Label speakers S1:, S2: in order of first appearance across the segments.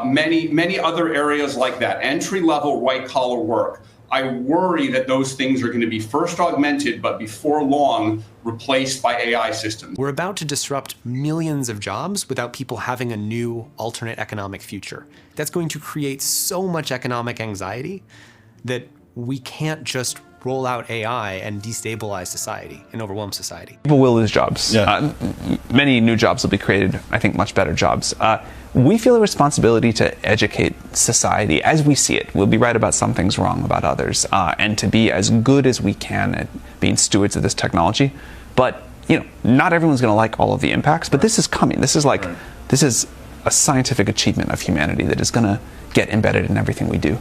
S1: many other areas like that, entry-level white-collar work. I worry that those things are going to be first augmented, but before long, replaced by AI systems.
S2: We're about to disrupt millions of jobs without people having a new alternate economic future. That's going to create so much economic anxiety that we can't just roll out AI and destabilize society and overwhelm society.
S3: People will lose jobs.
S4: Yeah.
S3: Many new jobs will be created, I think much better jobs. We feel a responsibility to educate society as we see it. We'll be right about some things, wrong about others, and to be as good as we can at being stewards of this technology. But not everyone's going to like all of the impacts, but this is coming. This is this is a scientific achievement of humanity that is going to get embedded in everything we do.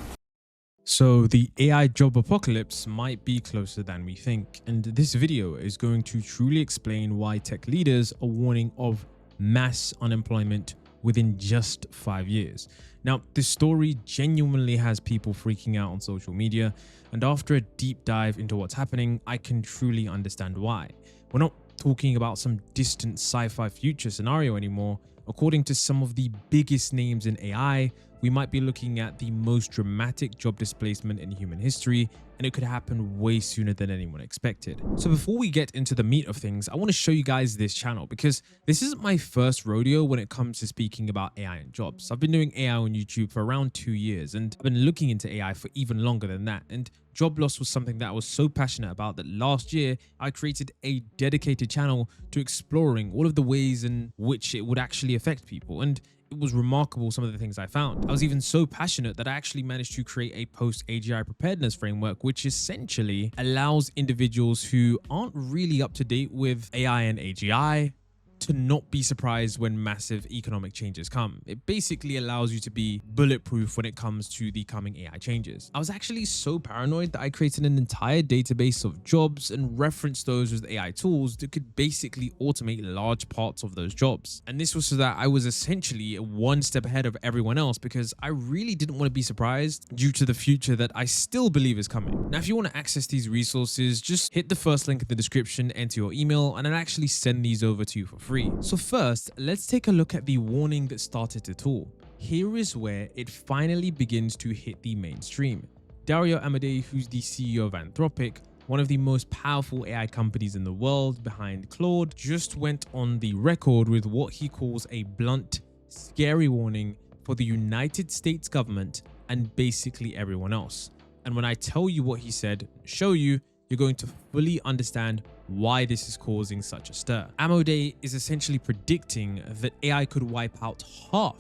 S5: So the AI job apocalypse might be closer than we think, and this video is going to truly explain why tech leaders are warning of mass unemployment within just 5 years. Now, this story genuinely has people freaking out on social media, and after a deep dive into what's happening, I can truly understand why. We're not talking about some distant sci-fi future scenario anymore. According to some of the biggest names in AI, we might be looking at the most dramatic job displacement in human history, and it could happen way sooner than anyone expected. So before we get into the meat of things, I want to show you guys this channel because this isn't my first rodeo when it comes to speaking about AI and jobs. I've been doing AI on YouTube for around 2 years, and I've been looking into AI for even longer than that. And job loss was something that I was so passionate about that last year I created a dedicated channel to exploring all of the ways in which it would actually affect people. And it was remarkable some of the things I found. I was even so passionate that I actually managed to create a post-AGI preparedness framework, which essentially allows individuals who aren't really up to date with AI and AGI to not be surprised when massive economic changes come. It basically allows you to be bulletproof when it comes to the coming AI changes. I was actually so paranoid that I created an entire database of jobs and referenced those with AI tools that could basically automate large parts of those jobs. And this was so that I was essentially one step ahead of everyone else because I really didn't want to be surprised due to the future that I still believe is coming. Now, if you want to access these resources, just hit the first link in the description, enter your email, and I'll actually send these over to you for free. So first, let's take a look at the warning that started it all. Here is where it finally begins to hit the mainstream. Dario Amodei, who's the CEO of Anthropic, one of the most powerful AI companies in the world behind Claude, just went on the record with what he calls a blunt, scary warning for the United States government and basically everyone else. And when I tell you what he said, show you, you're going to fully understand why this is causing such a stir. Amodei is essentially predicting that AI could wipe out half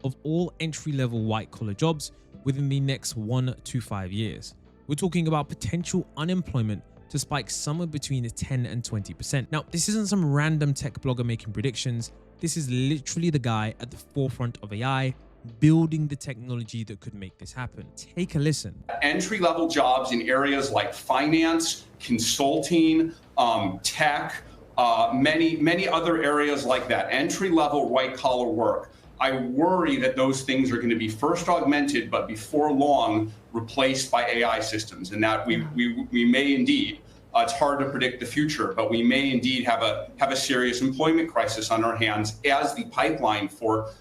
S5: of all entry-level white-collar jobs within the next 1 to 5 years. We're talking about potential unemployment to spike somewhere between 10 and 20%. Now, this isn't some random tech blogger making predictions. This is literally the guy at the forefront of AI, building the technology that could make this happen. Take a listen.
S1: Entry-level jobs in areas like finance, consulting, tech, many other areas like that, entry-level white-collar work. I worry that those things are going to be first augmented, but before long replaced by AI systems, and that we may indeed. It's hard to predict the future, but we may indeed have a serious employment crisis on our hands as the pipeline for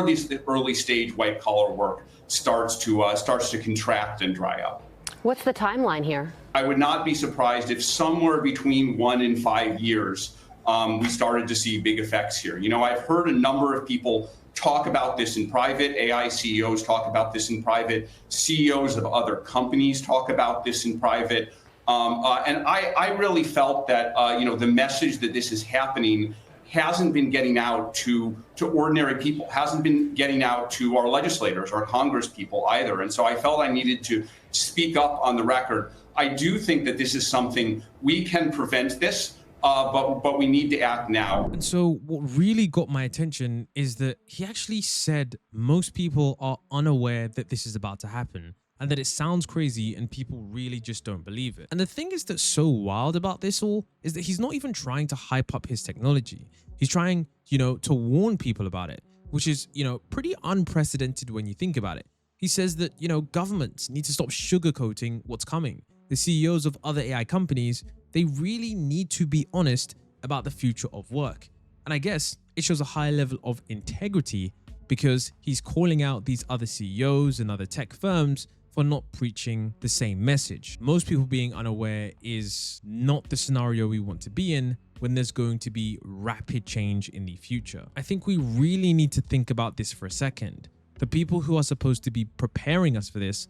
S1: these early stage white collar work starts to contract and dry up.
S6: What's the timeline here?
S1: I would not be surprised if somewhere between 1 and 5 years we started to see big effects here. I've heard a number of people talk about this in private. AI CEOs talk about this in private. CEOs of other companies talk about this in private. And I really felt that the message that this is happening hasn't been getting out to ordinary people, hasn't been getting out to our legislators or Congress people either. And so I felt I needed to speak up on the record. I do think that this is something we can prevent this, but we need to act now.
S5: And so what really got my attention is that he actually said most people are unaware that this is about to happen, and that it sounds crazy and people really just don't believe it. And the thing is that's so wild about this all is that he's not even trying to hype up his technology. He's trying, to warn people about it, which is, pretty unprecedented when you think about it. He says that, governments need to stop sugarcoating what's coming. The CEOs of other AI companies, they really need to be honest about the future of work. And I guess it shows a high level of integrity because he's calling out these other CEOs and other tech firms for not preaching the same message. Most people being unaware is not the scenario we want to be in when there's going to be rapid change in the future. I think we really need to think about this for a second. The people who are supposed to be preparing us for this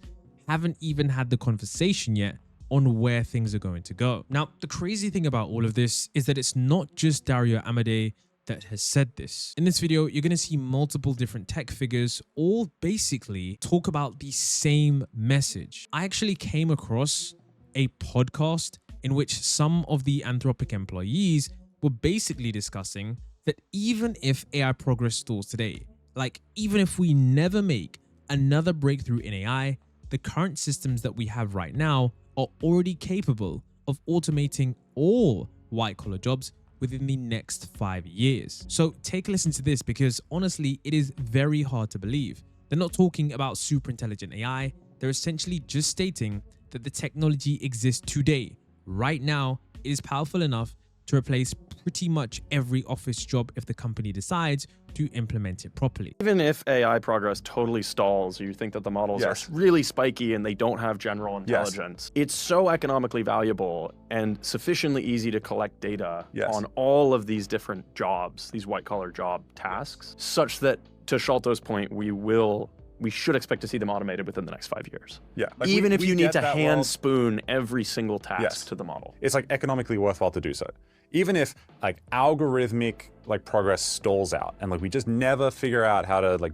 S5: haven't even had the conversation yet on where things are going to go. Now, the crazy thing about all of this is that it's not just Dario Amodei that has said this. In this video, you're going to see multiple different tech figures all basically talk about the same message. I actually came across a podcast in which some of the Anthropic employees were basically discussing that even if AI progress stalls today, like even if we never make another breakthrough in AI, the current systems that we have right now are already capable of automating all white-collar jobs within the next 5 years. So take a listen to this, because honestly, it is very hard to believe. They're not talking about super intelligent AI. They're essentially just stating that the technology exists today. Right now, it is powerful enough to replace pretty much every office job if the company decides to implement it properly.
S4: Even if AI progress totally stalls, you think that the models are really spiky and they don't have general intelligence, it's so economically valuable and sufficiently easy to collect data on all of these different jobs, these white-collar job tasks, such that, to Sholto's point, we should expect to see them automated within the next 5 years.
S7: Yeah. Like
S4: even if you need to hand spoon every single task to the model.
S7: It's like economically worthwhile to do so. Even if like algorithmic like progress stalls out and like we just never figure out how to like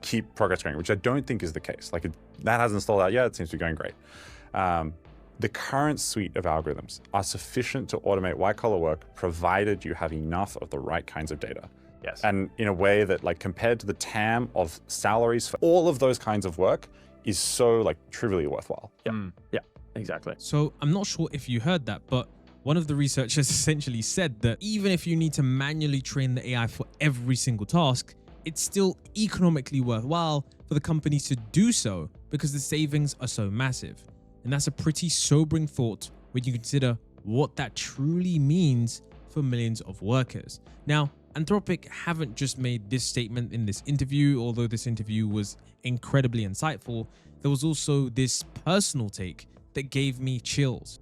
S7: keep progress going, which I don't think is the case. Like that hasn't stalled out yet. It seems to be going great. The current suite of algorithms are sufficient to automate white-collar work, provided you have enough of the right kinds of data.
S4: Yes.
S7: And in a way that like compared to the TAM of salaries for all of those kinds of work is so like trivially worthwhile.
S4: Yeah, exactly.
S5: So I'm not sure if you heard that, but one of the researchers essentially said that even if you need to manually train the AI for every single task, it's still economically worthwhile for the companies to do so because the savings are so massive. And that's a pretty sobering thought when you consider what that truly means for millions of workers. Now, Anthropic haven't just made this statement in this interview, although this interview was incredibly insightful. There was also this personal take that gave me chills.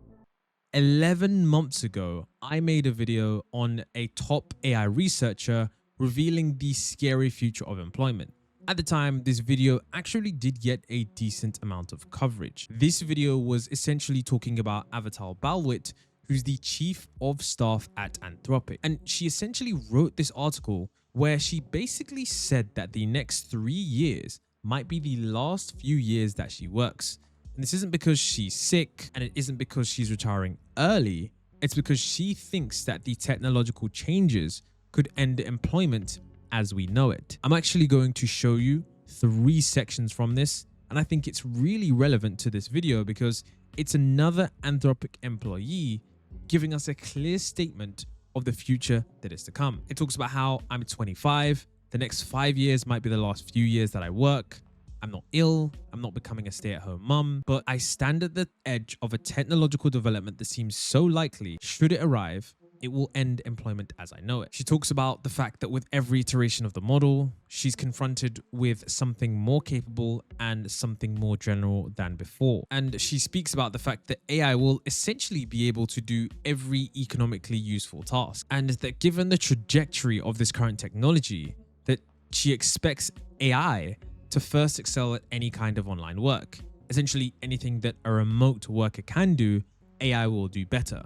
S5: 11 months ago, I made a video on a top AI researcher revealing the scary future of employment. At the time, this video actually did get a decent amount of coverage. This video was essentially talking about Avital Balwit, who's the chief of staff at Anthropic. And she essentially wrote this article where she basically said that the next 3 years might be the last few years that she works. And this isn't because she's sick, and it isn't because she's retiring early. It's because she thinks that the technological changes could end employment as we know it. I'm actually going to show you 3 sections from this, and I think it's really relevant to this video because it's another Anthropic employee giving us a clear statement of the future that is to come. It talks about how I'm 25, the next 5 years might be the last few years that I work. I'm not ill, I'm not becoming a stay-at-home mum, but I stand at the edge of a technological development that seems so likely, should it arrive, it will end employment as I know it. She talks about the fact that with every iteration of the model, she's confronted with something more capable and something more general than before. And she speaks about the fact that AI will essentially be able to do every economically useful task. And that given the trajectory of this current technology, that she expects AI to first excel at any kind of online work. Essentially anything that a remote worker can do, AI will do better.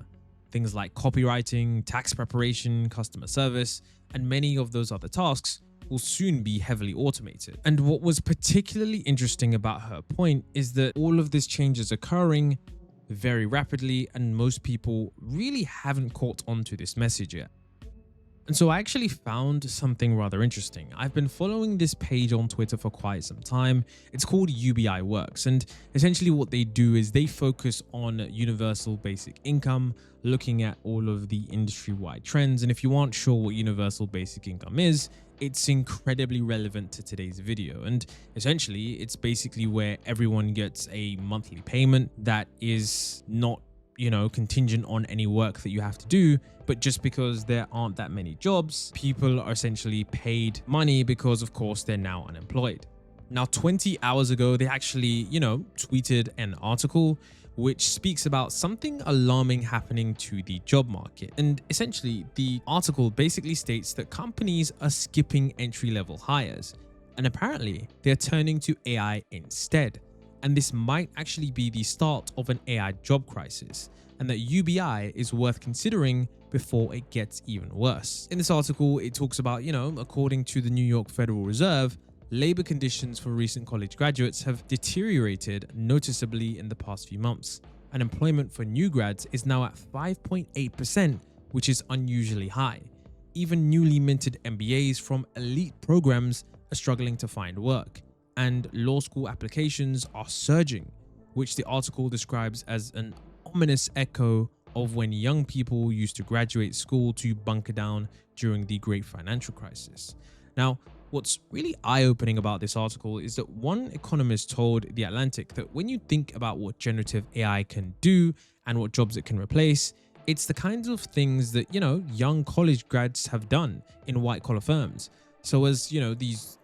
S5: Things like copywriting, tax preparation, customer service, and many of those other tasks will soon be heavily automated. And what was particularly interesting about her point is that all of this change is occurring very rapidly, and most people really haven't caught on to this message yet. And so I actually found something rather interesting. I've been following this page on Twitter for quite some time. It's called UBI Works, and essentially what they do is they focus on universal basic income, looking at all of the industry-wide trends. And if you aren't sure what universal basic income is, it's incredibly relevant to today's video. And essentially, it's basically where everyone gets a monthly payment that is not contingent on any work that you have to do, but just because there aren't that many jobs, people are essentially paid money because, of course, they're now unemployed. Now, 20 hours ago, they actually, tweeted an article which speaks about something alarming happening to the job market. And essentially, the article basically states that companies are skipping entry-level hires, and apparently they're turning to AI instead. And this might actually be the start of an AI job crisis, and that UBI is worth considering before it gets even worse. In this article, it talks about, according to the New York Federal Reserve, labor conditions for recent college graduates have deteriorated noticeably in the past few months. Unemployment for new grads is now at 5.8%, which is unusually high. Even newly minted MBAs from elite programs are struggling to find work, and law school applications are surging, which the article describes as an ominous echo of when young people used to graduate school to bunker down during the great financial crisis. Now, what's really eye-opening about this article is that one economist told The Atlantic that when you think about what generative AI can do and what jobs it can replace, it's the kinds of things that, young college grads have done in white-collar firms. So as, these,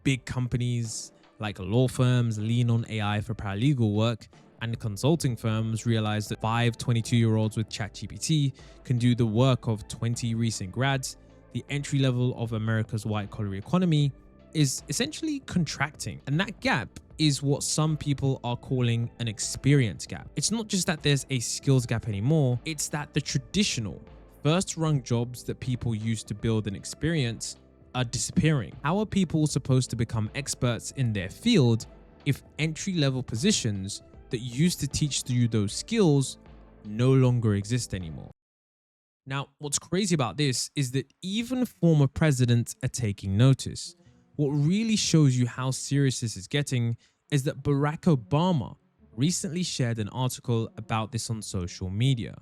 S5: big companies like law firms lean on AI for paralegal work, and consulting firms realize that 5 22-year-olds with ChatGPT can do the work of 20 recent grads, the entry level of America's white-collar economy is essentially contracting. And that gap is what some people are calling an experience gap. It's not just that there's a skills gap anymore, it's that the traditional first-rung jobs that people used to build an experience are disappearing. How are people supposed to become experts in their field if entry-level positions that used to teach you those skills no longer exist anymore? Now, what's crazy about this is that even former presidents are taking notice. What really shows you how serious this is getting is that Barack Obama recently shared an article about this on social media.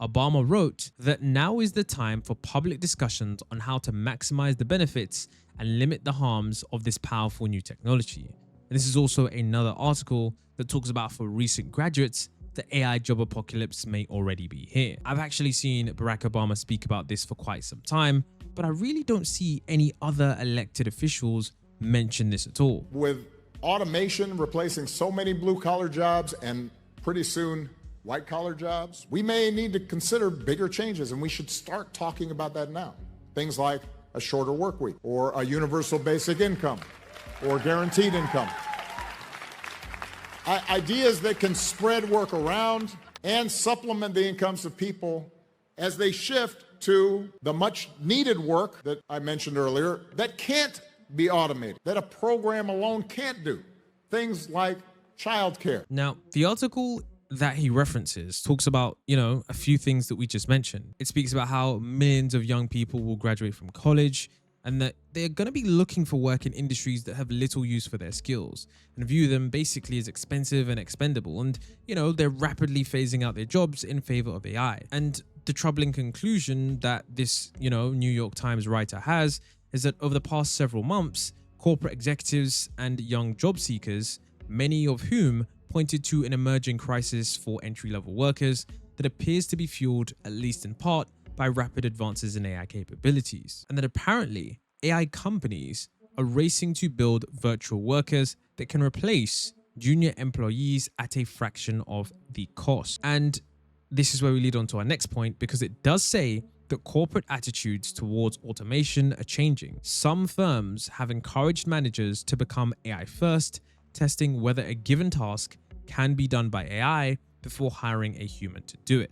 S5: Obama wrote that now is the time for public discussions on how to maximize the benefits and limit the harms of this powerful new technology. And this is also another article that talks about for recent graduates, the AI job apocalypse may already be here. I've actually seen Barack Obama speak about this for quite some time, but I really don't see any other elected officials mention this at all.
S8: With automation replacing so many blue-collar jobs and pretty soon white-collar jobs, we may need to consider bigger changes, and we should start talking about that now. Things like a shorter work week, or a universal basic income, or guaranteed income. Ideas that can spread work around and supplement the incomes of people as they shift to the much needed work that I mentioned earlier that can't be automated, that a program alone can't do. Things like childcare.
S5: Now, the article that he references talks about, a few things that we just mentioned. It speaks about how millions of young people will graduate from college and that they're going to be looking for work in industries that have little use for their skills and view them basically as expensive and expendable. And, they're rapidly phasing out their jobs in favor of AI. And the troubling conclusion that this, New York Times writer has is that over the past several months, corporate executives and young job seekers, many of whom pointed to an emerging crisis for entry-level workers that appears to be fueled, at least in part, by rapid advances in AI capabilities. And that apparently AI companies are racing to build virtual workers that can replace junior employees at a fraction of the cost. And this is where we lead on to our next point, because it does say that corporate attitudes towards automation are changing. Some firms have encouraged managers to become AI first, testing whether a given task can be done by AI before hiring a human to do it.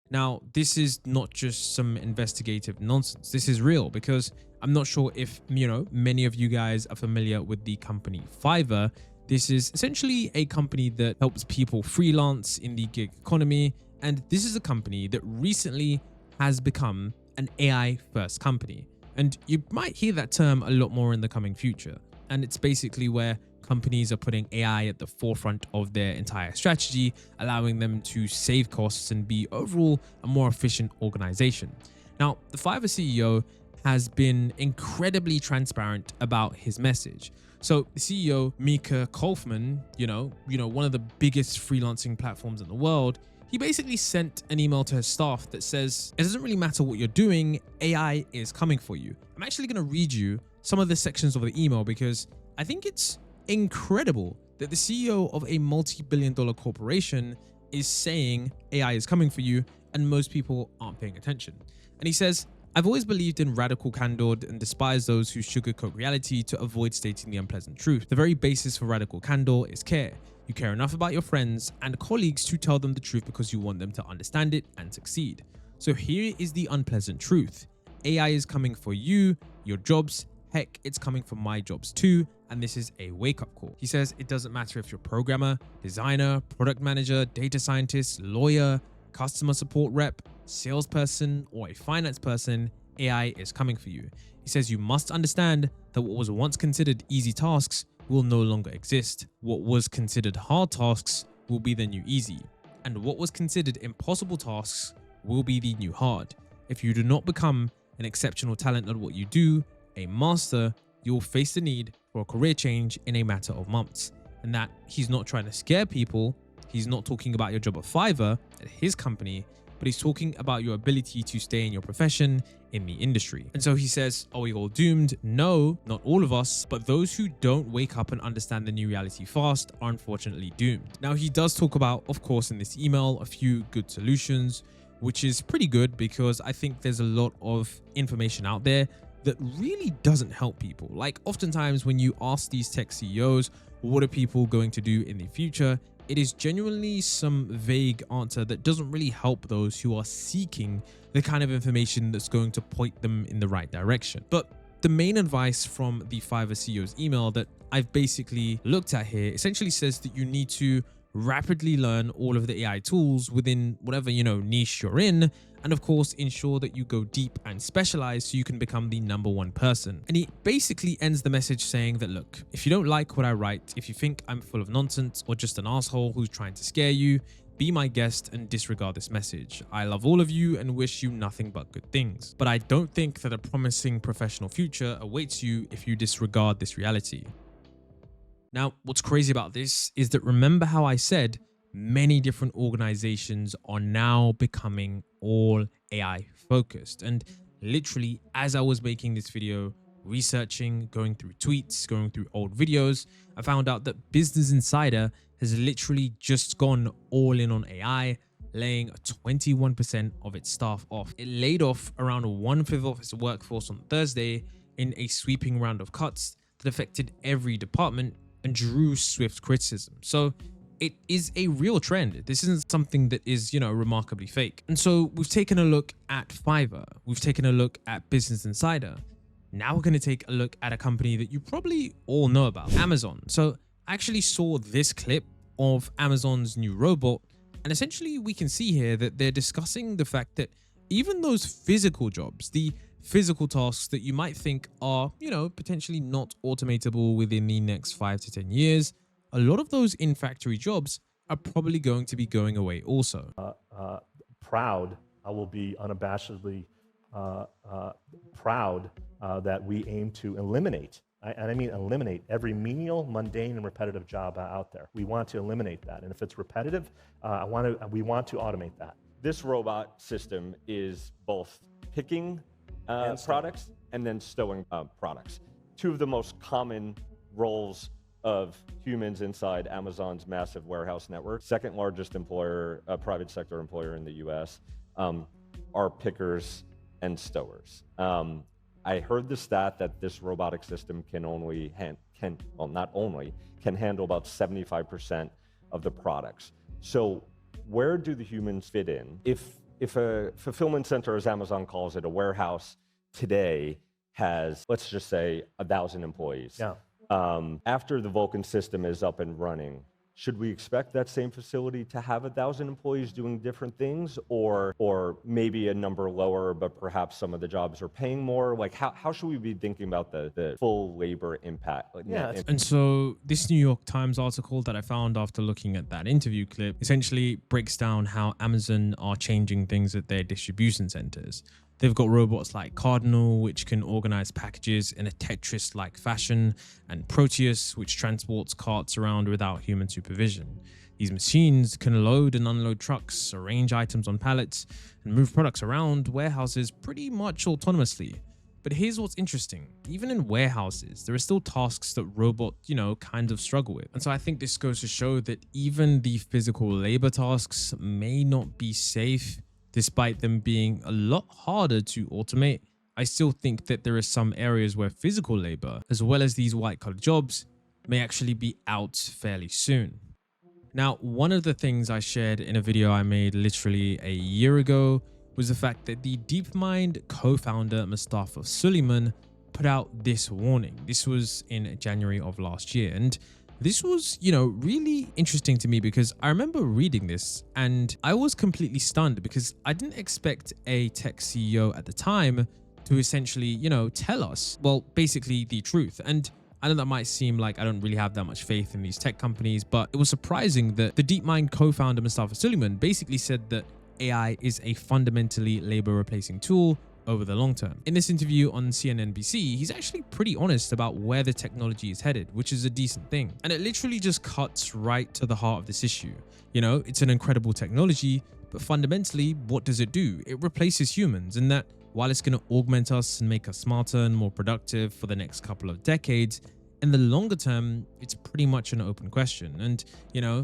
S5: Now, this is not just some investigative nonsense. This is real, because I'm not sure if, many of you guys are familiar with the company Fiverr. This is essentially a company that helps people freelance in the gig economy. And this is a company that recently has become an AI first company. And you might hear that term a lot more in the coming future. And it's basically where companies are putting AI at the forefront of their entire strategy, allowing them to save costs and be overall a more efficient organization. Now, the Fiverr CEO has been incredibly transparent about his message. So the CEO, Mika Kaufman, one of the biggest freelancing platforms in the world, he basically sent an email to his staff that says, it doesn't really matter what you're doing, AI is coming for you. I'm actually going to read you some of the sections of the email because I think it's incredible that the CEO of a multi-billion-dollar corporation is saying AI is coming for you and most people aren't paying attention. And he says, I've always believed in radical candor and despised those who sugarcoat reality to avoid stating the unpleasant truth. The very basis for radical candor is care. You care enough about your friends and colleagues to tell them the truth because you want them to understand it and succeed. So here is the unpleasant truth. AI is coming for you, your jobs, heck, it's coming for my jobs too, and this is a wake-up call. He says it doesn't matter if you're programmer, designer, product manager, data scientist, lawyer, customer support rep, salesperson, or a finance person, AI is coming for you. He says you must understand that what was once considered easy tasks will no longer exist. What was considered hard tasks will be the new easy, and what was considered impossible tasks will be the new hard. If you do not become an exceptional talent at what you do, a master, you will face the need for a career change in a matter of months. And that he's not trying to scare people. He's not talking about your job at Fiverr, at his company, but he's talking about your ability to stay in your profession, in the industry. And so he says, are we all doomed? No, not all of us, but those who don't wake up and understand the new reality fast are unfortunately doomed. Now, he does talk about, of course, in this email, a few good solutions, which is pretty good because I think there's a lot of information out there that really doesn't help people. Like oftentimes when you ask these tech CEOs, what are people going to do in the future? It is genuinely some vague answer that doesn't really help those who are seeking the kind of information that's going to point them in the right direction. But the main advice from the Fiverr CEO's email that I've basically looked at here essentially says that you need to rapidly learn all of the AI tools within whatever, niche you're in. And of course, ensure that you go deep and specialize so you can become the #1 person. And he basically ends the message saying that, look, if you don't like what I write, if you think I'm full of nonsense or just an asshole who's trying to scare you, be my guest and disregard this message. I love all of you and wish you nothing but good things. But I don't think that a promising professional future awaits you if you disregard this reality. Now, what's crazy about this is that remember how I said many different organizations are now becoming all AI focused. And literally, as I was making this video, researching, going through tweets, going through old videos, I found out that Business Insider has literally just gone all in on AI, laying 21% of its staff off. It laid off around 1/5 of its workforce on Thursday in a sweeping round of cuts that affected every department and drew swift criticism. So it is a real trend. This isn't something that is, remarkably fake. And so we've taken a look at Fiverr. We've taken a look at Business Insider. Now we're going to take a look at a company that you probably all know about, Amazon. So I actually saw this clip of Amazon's new robot. And essentially we can see here that they're discussing the fact that even those physical jobs, the physical tasks that you might think are, potentially not automatable within the next 5 to 10 years, a lot of those in-factory jobs are probably going to be going away also.
S9: Proud, I will be unabashedly proud that we aim to eliminate, and I mean eliminate, every menial, mundane, and repetitive job out there. We want to eliminate that. And if it's repetitive, we want to automate that.
S10: This robot system is both picking products and then stowing products. Two of the most common roles of humans inside Amazon's massive warehouse network. Second largest employer, private sector employer in the US, are pickers and stowers. I heard the stat that this robotic system can handle about 75% of the products. So where do the humans fit in? If a fulfillment center, as Amazon calls it, a warehouse today has, let's just say, 1,000 employees.
S9: Yeah.
S10: After the Vulcan system is up and running, should we expect that same facility to have 1,000 employees doing different things, or maybe a number lower, but perhaps some of the jobs are paying more? Like, how should we be thinking about the full labor impact?
S5: And so this New York Times article that I found after looking at that interview clip essentially breaks down how Amazon are changing things at their distribution centers. They've got robots like Cardinal, which can organize packages in a Tetris-like fashion, and Proteus, which transports carts around without human supervision. These machines can load and unload trucks, arrange items on pallets, and move products around warehouses pretty much autonomously. But here's what's interesting. Even in warehouses, there are still tasks that robots, kind of struggle with. And so I think this goes to show that even the physical labor tasks may not be safe, despite them being a lot harder to automate. I still think that there are some areas where physical labor, as well as these white-collar jobs, may actually be out fairly soon. Now, one of the things I shared in a video I made literally a year ago was the fact that the DeepMind co-founder Mustafa Suleyman put out this warning. This was in January of last year. And this was, really interesting to me because I remember reading this and I was completely stunned because I didn't expect a tech CEO at the time to essentially, tell us, well, basically the truth. And I know that might seem like I don't really have that much faith in these tech companies, but it was surprising that the DeepMind co-founder Mustafa Suleyman basically said that AI is a fundamentally labor replacing tool over the long term. In this interview on CNBC, he's actually pretty honest about where the technology is headed, which is a decent thing. And it literally just cuts right to the heart of this issue. It's an incredible technology, but fundamentally, what does it do? It replaces humans, and that while it's going to augment us and make us smarter and more productive for the next couple of decades, in the longer term, it's pretty much an open question. And,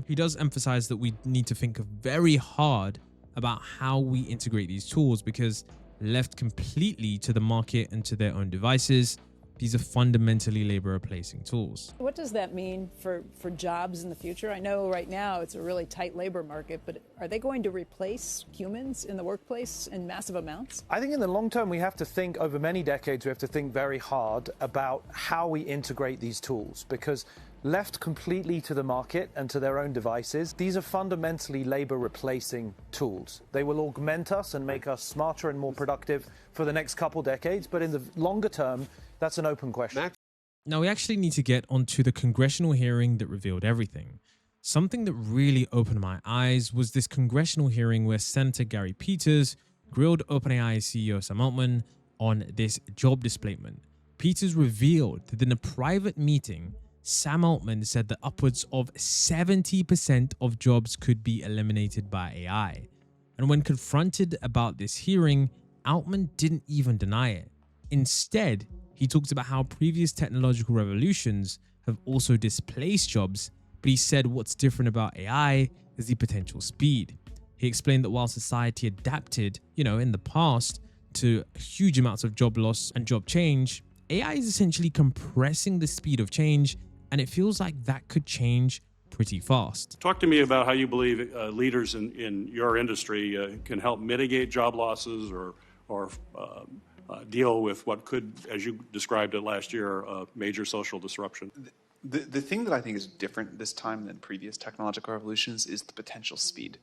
S5: he does emphasize that we need to think very hard about how we integrate these tools because left completely to the market and to their own devices, these are fundamentally labor replacing tools.
S11: What does that mean for jobs in the future? I know right now it's a really tight labor market, but are they going to replace humans in the workplace in massive amounts?
S12: I think in the long term, we have to think over many decades, we have to think very hard about how we integrate these tools because left completely to the market and to their own devices, these are fundamentally labor replacing tools. They will augment us and make us smarter and more productive for the next couple decades, but in the longer term, that's an open question.
S5: Now we actually need to get onto the congressional hearing that revealed everything. Something that really opened my eyes was this congressional hearing where Senator Gary Peters grilled OpenAI CEO Sam Altman on this job displacement. Peters revealed that in a private meeting, Sam Altman said that upwards of 70% of jobs could be eliminated by AI. And when confronted about this hearing, Altman didn't even deny it. Instead, he talked about how previous technological revolutions have also displaced jobs, but he said what's different about AI is the potential speed. He explained that while society adapted, in the past to huge amounts of job loss and job change, AI is essentially compressing the speed of change, and it feels like that could change pretty fast.
S13: Talk to me about how you believe leaders in your industry can help mitigate job losses or deal with what could, as you described it last year, major social disruption.
S3: The thing that I think is different this time than previous technological revolutions is the potential speed.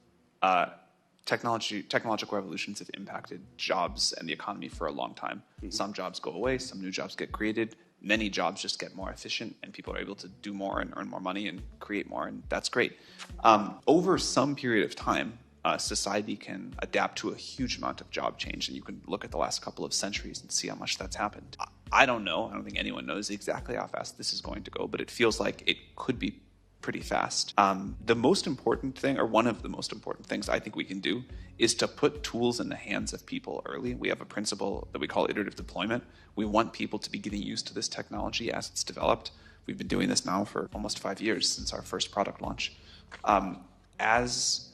S3: Technological revolutions have impacted jobs and the economy for a long time. Mm-hmm. Some jobs go away, some new jobs get created. Many jobs just get more efficient and people are able to do more and earn more money and create more, and that's great. Over some period of time, society can adapt to a huge amount of job change, and you can look at the last couple of centuries and see how much that's happened. I don't know. I don't think anyone knows exactly how fast this is going to go, but it feels like it could be pretty fast. The most important thing, or one of the most important things I think we can do, is to put tools in the hands of people early. We have a principle that we call iterative deployment. We want people to be getting used to this technology as it's developed. We've been doing this now for almost 5 years since our first product launch. As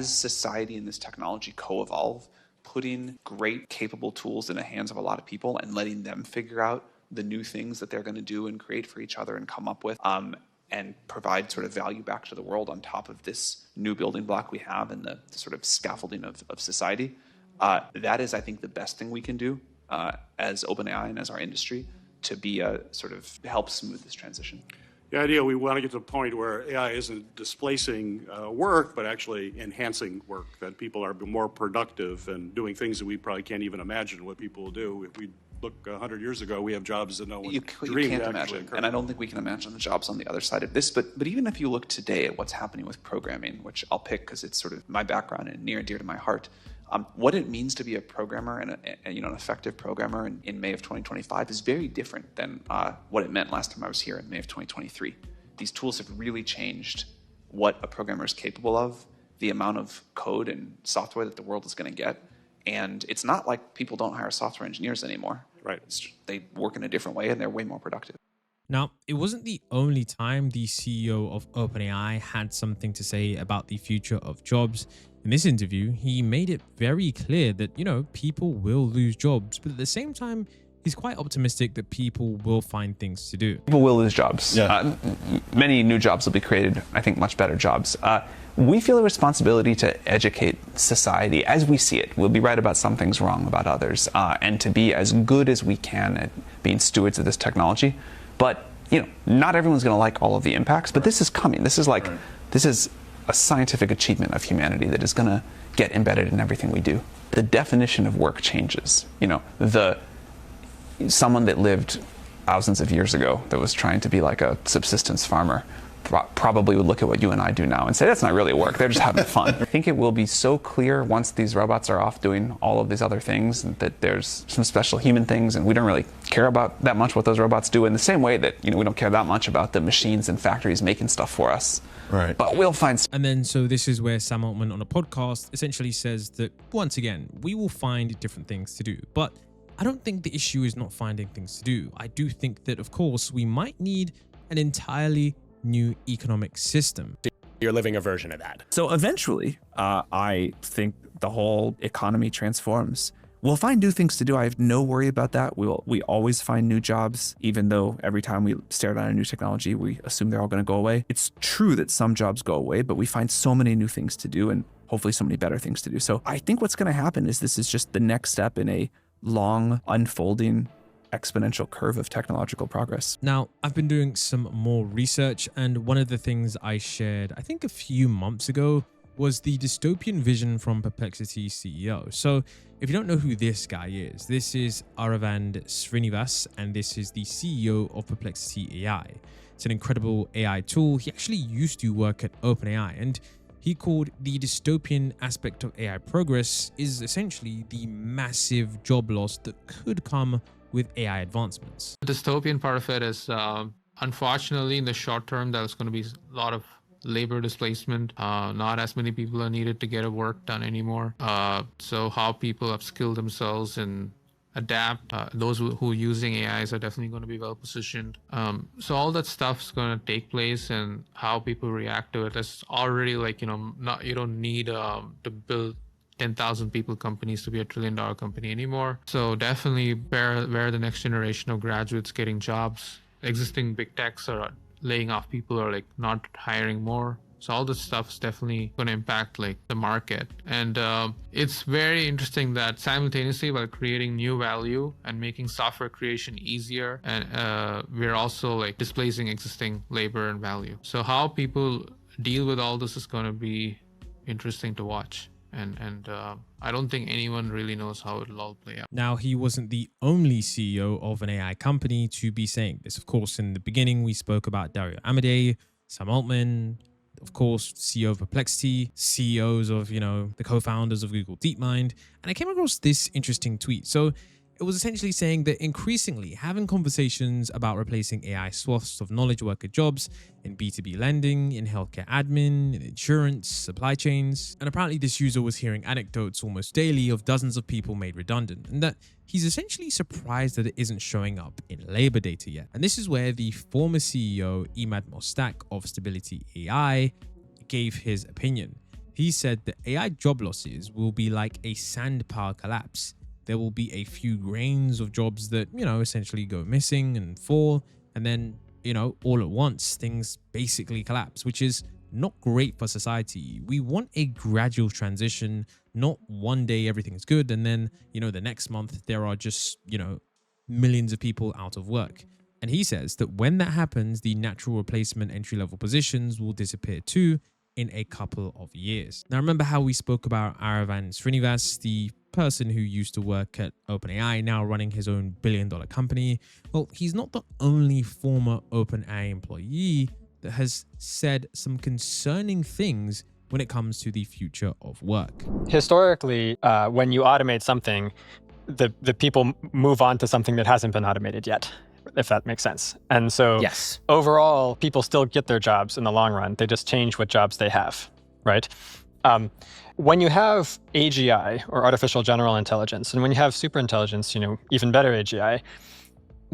S3: society and this technology co-evolve, putting great, capable tools in the hands of a lot of people and letting them figure out the new things that they're going to do and create for each other and come up with, and provide sort of value back to the world on top of this new building block we have and the sort of scaffolding of society. That is, I think, the best thing we can do as OpenAI and as our industry to be sort of help smooth this transition.
S13: The idea we want to get to the point where AI isn't displacing work, but actually enhancing work, that people are more productive and doing things that we probably can't even imagine what people will do. If we look 100 years ago, we have jobs that no one dreamed
S3: can't imagine, and I don't think we can imagine the jobs on the other side of this. But even if you look today at what's happening with programming, which I'll pick because it's sort of my background and near and dear to my heart, What it means to be a programmer and an effective programmer in May of 2025 is very different than what it meant last time I was here in May of 2023. These tools have really changed what a programmer is capable of, the amount of code and software that the world is going to get. And it's not like people don't hire software engineers anymore. Right. They work in a different way and they're way more productive.
S5: Now, it wasn't the only time the CEO of OpenAI had something to say about the future of jobs. In this interview, he made it very clear that, people will lose jobs, but at the same time, he's quite optimistic that people will find things to do.
S3: People will lose jobs. Yeah. Many new jobs will be created, I think much better jobs. We feel a responsibility to educate society as we see it. We'll be right about some things, wrong about others, and to be as good as we can at being stewards of this technology. But, not everyone's going to like all of the impacts, but this is coming. This is this is a scientific achievement of humanity that is going to get embedded in everything we do. The definition of work changes. Someone that lived thousands of years ago that was trying to be like a subsistence farmer probably would look at what you and I do now and say, that's not really work, they're just having fun. I think it will be so clear once these robots are off doing all of these other things that there's some special human things, and we don't really care about that much what those robots do in the same way that, we don't care that much about the machines and factories making stuff for us. Right. But we'll find.
S5: And then, so this is where Sam Altman on a podcast essentially says that, once again, we will find different things to do. But I don't think the issue is not finding things to do. I do think that, of course, we might need an entirely new economic system.
S14: You're living a version of that.
S3: So eventually, I think the whole economy transforms. We'll find new things to do. I have no worry about that. We always find new jobs, even though every time we stare down a new technology, we assume they're all going to go away. It's true that some jobs go away, but we find so many new things to do and hopefully so many better things to do. So I think what's going to happen is this is just the next step in a long, unfolding, exponential curve of technological progress.
S5: Now, I've been doing some more research, and one of the things I shared, I think a few months ago, was the dystopian vision from Perplexity CEO. So if you don't know who this guy is, this is Aravind Srinivas, and this is the CEO of Perplexity AI. It's an incredible AI tool. He actually used to work at OpenAI, and he called the dystopian aspect of AI progress is essentially the massive job loss that could come with AI advancements.
S15: The dystopian part of it is, unfortunately, in the short term, there's going to be a lot of labor displacement. Not as many people are needed to get a work done anymore. So how people upskill themselves and adapt, those who are using AIs are definitely going to be well positioned. So all that stuff is going to take place, and how people react to it is already you don't need to build 10,000 people companies to be $1 trillion company anymore. So definitely where the next generation of graduates getting jobs, existing big techs are laying off people or not hiring more. So all this stuff is definitely going to impact the market. And it's very interesting that simultaneously, while creating new value and making software creation easier, and we're also displacing existing labor and value. So how people deal with all this is going to be interesting to watch. And I don't think anyone really knows how it'll all play out.
S5: Now, he wasn't the only CEO of an AI company to be saying this. Of course, in the beginning, we spoke about Dario Amodei, Sam Altman, of course, CEO of Perplexity, CEOs of, the co-founders of Google DeepMind. And I came across this interesting tweet. So it was essentially saying that increasingly having conversations about replacing AI swaths of knowledge worker jobs in B2B lending, in healthcare admin, in insurance, supply chains. And apparently this user was hearing anecdotes almost daily of dozens of people made redundant, and that he's essentially surprised that it isn't showing up in labor data yet. And this is where the former CEO, Emad Mostak of Stability AI, gave his opinion. He said that AI job losses will be like a sand pile collapse. There will be a few grains of jobs that, essentially go missing and fall. And then, all at once, things basically collapse, which is not great for society. We want a gradual transition, not one day everything's good. And then, the next month there are just, millions of people out of work. And he says that when that happens, the natural replacement entry-level positions will disappear too in a couple of years. Now, remember how we spoke about Aravind Srinivas, the person who used to work at OpenAI, now running his own billion-dollar company? Well, he's not the only former OpenAI employee that has said some concerning things when it comes to the future of work.
S16: Historically, when you automate something, the people move on to something that hasn't been automated yet, if that makes sense. And so
S2: yes,
S16: overall, people still get their jobs in the long run. They just change what jobs they have, right? When you have AGI, or artificial general intelligence, and when you have superintelligence, even better AGI,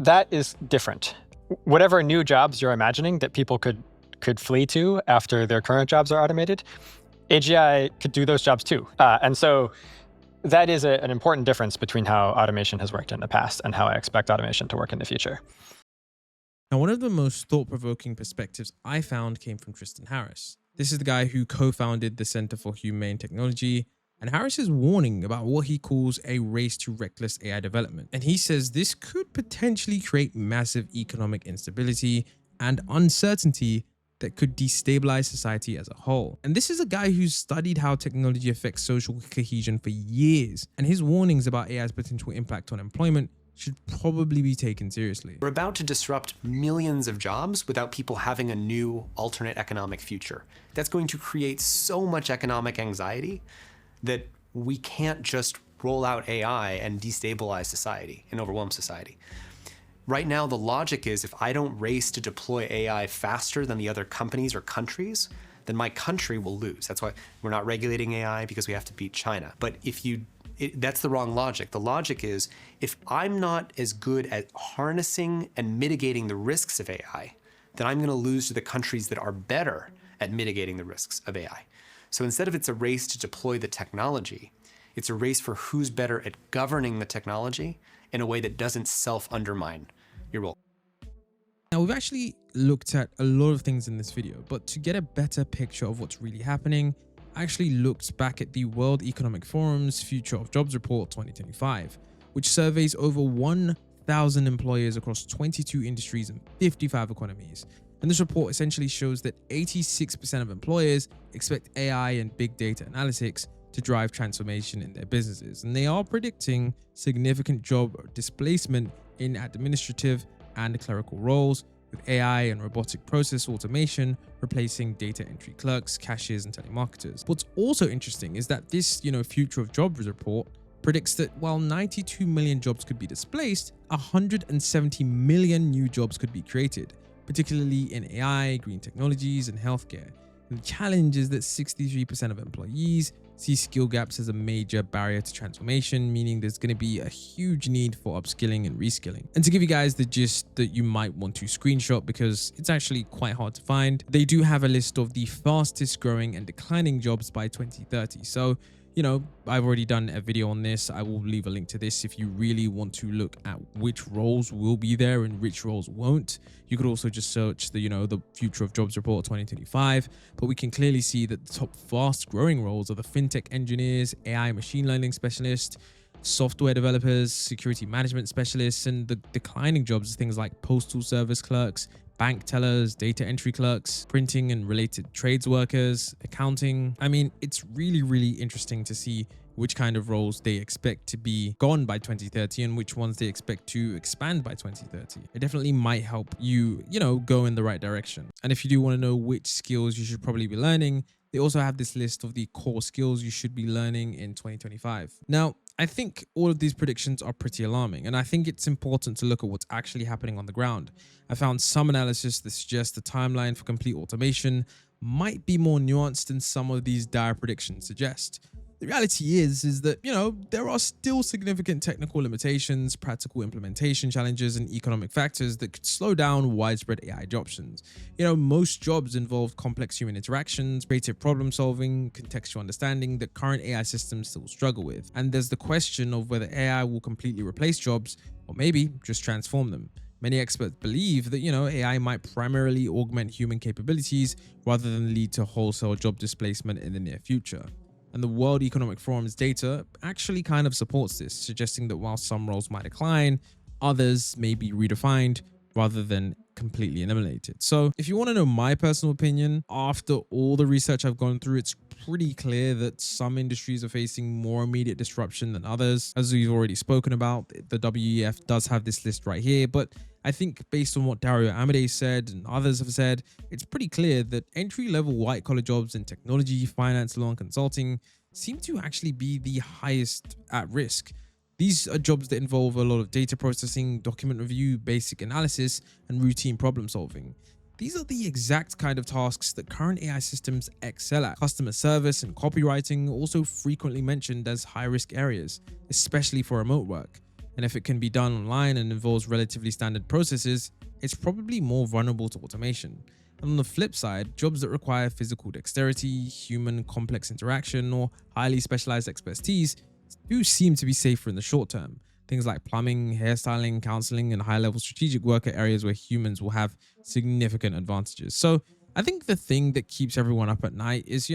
S16: that is different. Whatever new jobs you're imagining that people could flee to after their current jobs are automated, AGI could do those jobs too. And so that is an important difference between how automation has worked in the past and how I expect automation to work in the future.
S5: Now, one of the most thought-provoking perspectives I found came from Tristan Harris. This is the guy who co-founded the Center for Humane Technology, and Harris is warning about what he calls a race to reckless AI development. And he says this could potentially create massive economic instability and uncertainty that could destabilize society as a whole. And this is a guy who's studied how technology affects social cohesion for years, and his warnings about AI's potential impact on employment should probably be taken seriously.
S2: We're about to disrupt millions of jobs without people having a new alternate economic future. That's going to create so much economic anxiety that we can't just roll out AI and destabilize society and overwhelm society. Right now, the logic is if I don't race to deploy AI faster than the other companies or countries, then my country will lose. That's why we're not regulating AI, because we have to beat China. But that's the wrong logic. The logic is if I'm not as good at harnessing and mitigating the risks of AI, then I'm going to lose to the countries that are better at mitigating the risks of AI. So instead of it's a race to deploy the technology, it's a race for who's better at governing the technology in a way that doesn't self-undermine your role.
S5: Now, we've actually looked at a lot of things in this video, but to get a better picture of what's really happening, I actually looked back at the World Economic Forum's Future of Jobs Report 2025, which surveys over 1,000 employers across 22 industries and 55 economies. And this report essentially shows that 86% of employers expect AI and big data analytics to drive transformation in their businesses. And they are predicting significant job displacement in administrative and clerical roles, with AI and robotic process automation replacing data entry clerks, cashiers, and telemarketers. What's also interesting is that this, Future of Jobs report predicts that while 92 million jobs could be displaced, 170 million new jobs could be created, particularly in AI, green technologies, and healthcare. And the challenge is that 63% of employees see skill gaps as a major barrier to transformation, meaning there's going to be a huge need for upskilling and reskilling. And to give you guys the gist that you might want to screenshot, because it's actually quite hard to find, they do have a list of the fastest growing and declining jobs by 2030. So, I've already done a video on this. I will leave a link to this if you really want to look at which roles will be there and which roles won't. You could also just search the Future of Jobs Report 2025, but we can clearly see that the top fast growing roles are the fintech engineers, AI machine learning specialists, software developers, security management specialists, and the declining jobs are things like postal service clerks, bank tellers, data entry clerks, printing and related trades workers, accounting. I mean, it's really, really interesting to see which kind of roles they expect to be gone by 2030 and which ones they expect to expand by 2030. It definitely might help you, go in the right direction. And if you do want to know which skills you should probably be learning, they also have this list of the core skills you should be learning in 2025. Now, I think all of these predictions are pretty alarming, and I think it's important to look at what's actually happening on the ground. I found some analysis that suggests the timeline for complete automation might be more nuanced than some of these dire predictions suggest. The reality is that, there are still significant technical limitations, practical implementation challenges, and economic factors that could slow down widespread AI adoptions. Most jobs involve complex human interactions, creative problem solving, contextual understanding that current AI systems still struggle with. And there's the question of whether AI will completely replace jobs or maybe just transform them. Many experts believe that, AI might primarily augment human capabilities rather than lead to wholesale job displacement in the near future. And the World Economic Forum's data actually kind of supports this, suggesting that while some roles might decline, others may be redefined rather than completely eliminated. So if you want to know my personal opinion, after all the research I've gone through, it's pretty clear that some industries are facing more immediate disruption than others. As we've already spoken about, the WEF does have this list right here, but I think based on what Dario Amodei said and others have said, it's pretty clear that entry-level white-collar jobs in technology, finance, law, and consulting seem to actually be the highest at risk. These are jobs that involve a lot of data processing, document review, basic analysis, and routine problem solving. These are the exact kind of tasks that current AI systems excel at. Customer service and copywriting are also frequently mentioned as high-risk areas, especially for remote work. And if it can be done online and involves relatively standard processes, it's probably more vulnerable to automation. And on the flip side, jobs that require physical dexterity, human complex interaction, or highly specialized expertise do seem to be safer in the short term. Things like plumbing, hairstyling, counseling, and high-level strategic work are areas where humans will have significant advantages. So I think the thing that keeps everyone up at night is,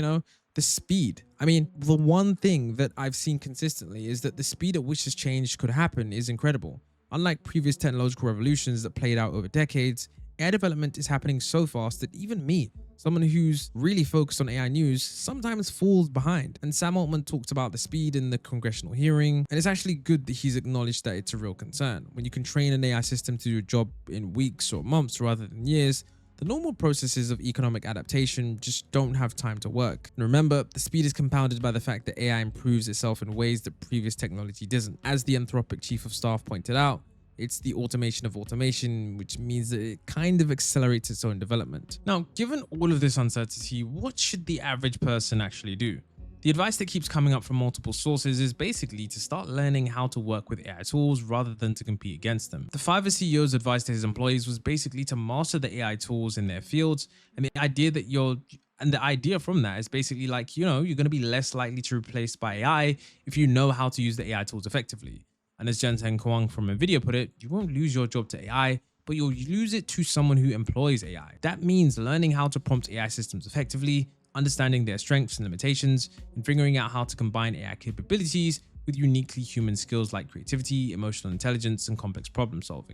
S5: the speed. I mean, the one thing that I've seen consistently is that the speed at which this change could happen is incredible. Unlike previous technological revolutions that played out over decades, AI development is happening so fast that even me, someone who's really focused on AI news, sometimes falls behind. And Sam Altman talked about the speed in the congressional hearing, and it's actually good that he's acknowledged that it's a real concern. When you can train an AI system to do a job in weeks or months rather than years, the normal processes of economic adaptation just don't have time to work. And remember, the speed is compounded by the fact that AI improves itself in ways that previous technology doesn't. As the Anthropic chief of staff pointed out, it's the automation of automation, which means that it kind of accelerates its own development. Now, given all of this uncertainty, what should the average person actually do? The advice that keeps coming up from multiple sources is basically to start learning how to work with AI tools rather than to compete against them. The Fiverr CEO's advice to his employees was basically to master the AI tools in their fields, and the idea from that is basically like, you're going to be less likely to be replaced by AI if you know how to use the AI tools effectively. And as Jensen Huang from NVIDIA put it, you won't lose your job to AI, but you'll lose it to someone who employs AI. That means learning how to prompt AI systems effectively, understanding their strengths and limitations, and figuring out how to combine AI capabilities with uniquely human skills like creativity, emotional intelligence, and complex problem solving.